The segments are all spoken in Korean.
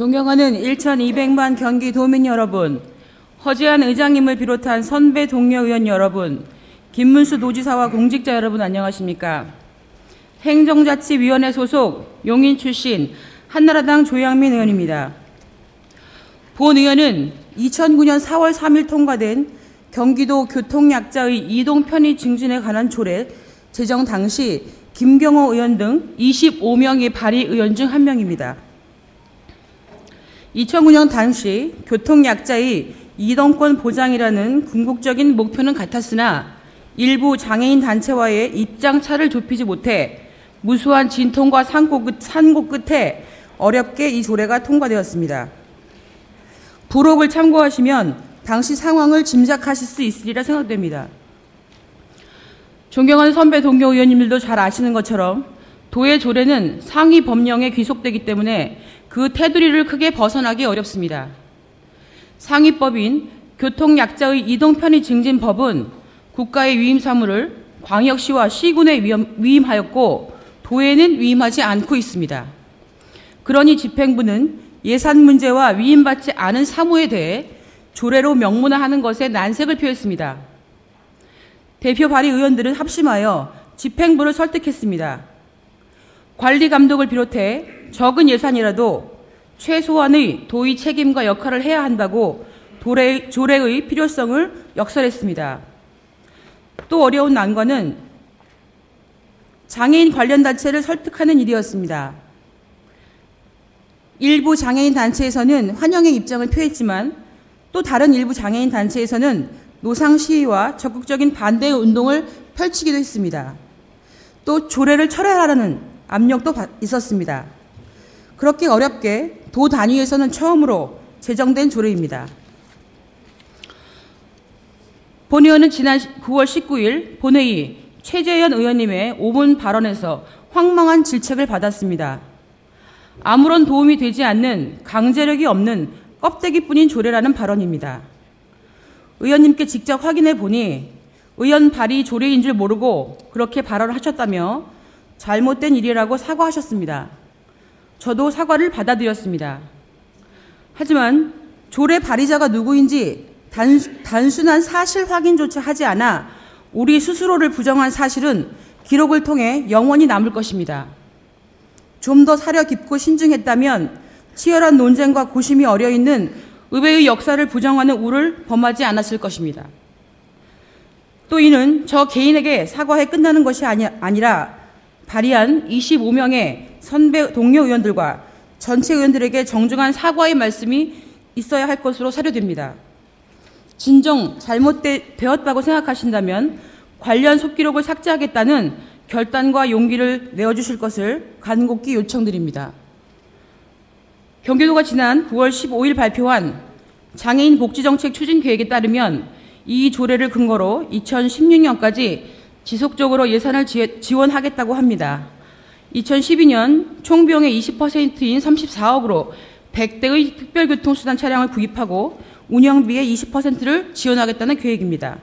존경하는 1200만 경기도민 여러분, 허재한 의장님을 비롯한 선배 동료 의원 여러분, 김문수 도지사와 공직자 여러분 안녕하십니까? 행정자치위원회 소속 용인 출신 한나라당 조양민 의원입니다. 본 의원은 2009년 4월 3일 통과된 경기도 교통약자의 이동 편의 증진에 관한 조례 제정 당시 김경호 의원 등 25명의 발의 의원 중 한 명입니다. 2009년 당시 교통약자의 이동권 보장이라는 궁극적인 목표는 같았으나 일부 장애인 단체와의 입장차를 좁히지 못해 무수한 진통과 산고 끝에 어렵게 이 조례가 통과되었습니다. 부록을 참고하시면 당시 상황을 짐작하실 수 있으리라 생각됩니다. 존경하는 선배 동료 의원님들도 잘 아시는 것처럼 도의 조례는 상위 법령에 귀속되기 때문에 그 테두리를 크게 벗어나기 어렵습니다. 상위법인 교통약자의 이동편의 증진법은 국가의 위임 사무를 광역시와 시군에 위임하였고 도에는 위임하지 않고 있습니다. 그러니 집행부는 예산 문제와 위임받지 않은 사무에 대해 조례로 명문화하는 것에 난색을 표했습니다. 대표 발의 의원들은 합심하여 집행부를 설득했습니다. 관리 감독을 비롯해 적은 예산이라도 최소한의 도의 책임과 역할을 해야 한다고 조례의 필요성을 역설했습니다. 또 어려운 난관은 장애인 관련 단체를 설득하는 일이었습니다. 일부 장애인 단체에서는 환영의 입장을 표했지만 또 다른 일부 장애인 단체에서는 노상 시위와 적극적인 반대 운동을 펼치기도 했습니다. 또 조례를 철회하라는 압력도 있었습니다. 그렇게 어렵게 도 단위에서는 처음으로 제정된 조례입니다. 본 의원은 지난 9월 19일 본회의 최재현 의원님의 5분 발언에서 황망한 질책을 받았습니다. 아무런 도움이 되지 않는 강제력이 없는 껍데기뿐인 조례라는 발언입니다. 의원님께 직접 확인해 보니 의원 발의 조례인 줄 모르고 그렇게 발언을 하셨다며 잘못된 일이라고 사과하셨습니다. 저도 사과를 받아들였습니다. 하지만 조례 발의자가 누구인지 단순한 사실 확인조차 하지 않아 우리 스스로를 부정한 사실은 기록을 통해 영원히 남을 것입니다. 좀 더 사려 깊고 신중했다면 치열한 논쟁과 고심이 어려있는 의회의 역사를 부정하는 우를 범하지 않았을 것입니다. 또 이는 저 개인에게 사과해 끝나는 것이 아니라 발의한 25명의 선배 동료 의원들과 전체 의원들에게 정중한 사과의 말씀이 있어야 할 것으로 사료됩니다. 진정 잘못되었다고 생각하신다면 관련 속기록을 삭제하겠다는 결단과 용기를 내어주실 것을 간곡히 요청드립니다. 경기도가 지난 9월 15일 발표한 장애인 복지정책 추진계획에 따르면 이 조례를 근거로 2016년까지 지속적으로 예산을 지원하겠다고 합니다. 2012년 총 비용의 20%인 34억으로 100대의 특별교통수단 차량을 구입하고 운영비의 20%를 지원하겠다는 계획입니다.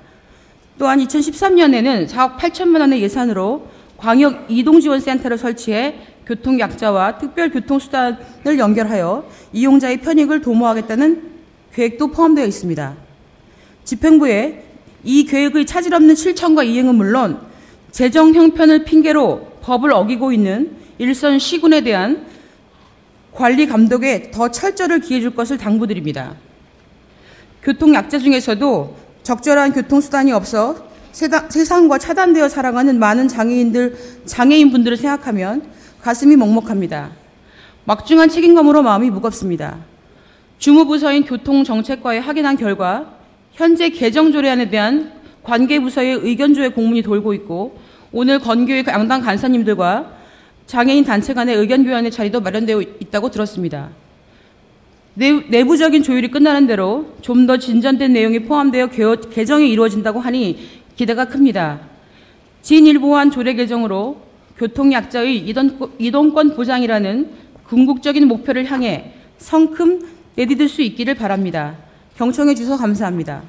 또한 2013년에는 4억 8천만 원의 예산으로 광역 이동지원센터를 설치해 교통약자와 특별교통수단을 연결하여 이용자의 편익을 도모하겠다는 계획도 포함되어 있습니다. 집행부에 이 계획의 차질 없는 실천과 이행은 물론 재정 형편을 핑계로 법을 어기고 있는 일선 시군에 대한 관리 감독에 더 철저를 기해줄 것을 당부드립니다. 교통약자 중에서도 적절한 교통수단이 없어 세상과 차단되어 살아가는 많은 장애인분들을 생각하면 가슴이 먹먹합니다. 막중한 책임감으로 마음이 무겁습니다. 주무부서인 교통정책과에 확인한 결과 현재 개정조례안에 대한 관계부서의 의견조회 공문이 돌고 있고 오늘 건교회 양당 간사님들과 장애인 단체 간의 의견 교환의 자리도 마련되어 있다고 들었습니다. 내부적인 조율이 끝나는 대로 좀 더 진전된 내용이 포함되어 개정이 이루어진다고 하니 기대가 큽니다. 진일보한 조례 개정으로 교통약자의 이동권 보장이라는 궁극적인 목표를 향해 성큼 내디딜 수 있기를 바랍니다. 경청해 주셔서 감사합니다.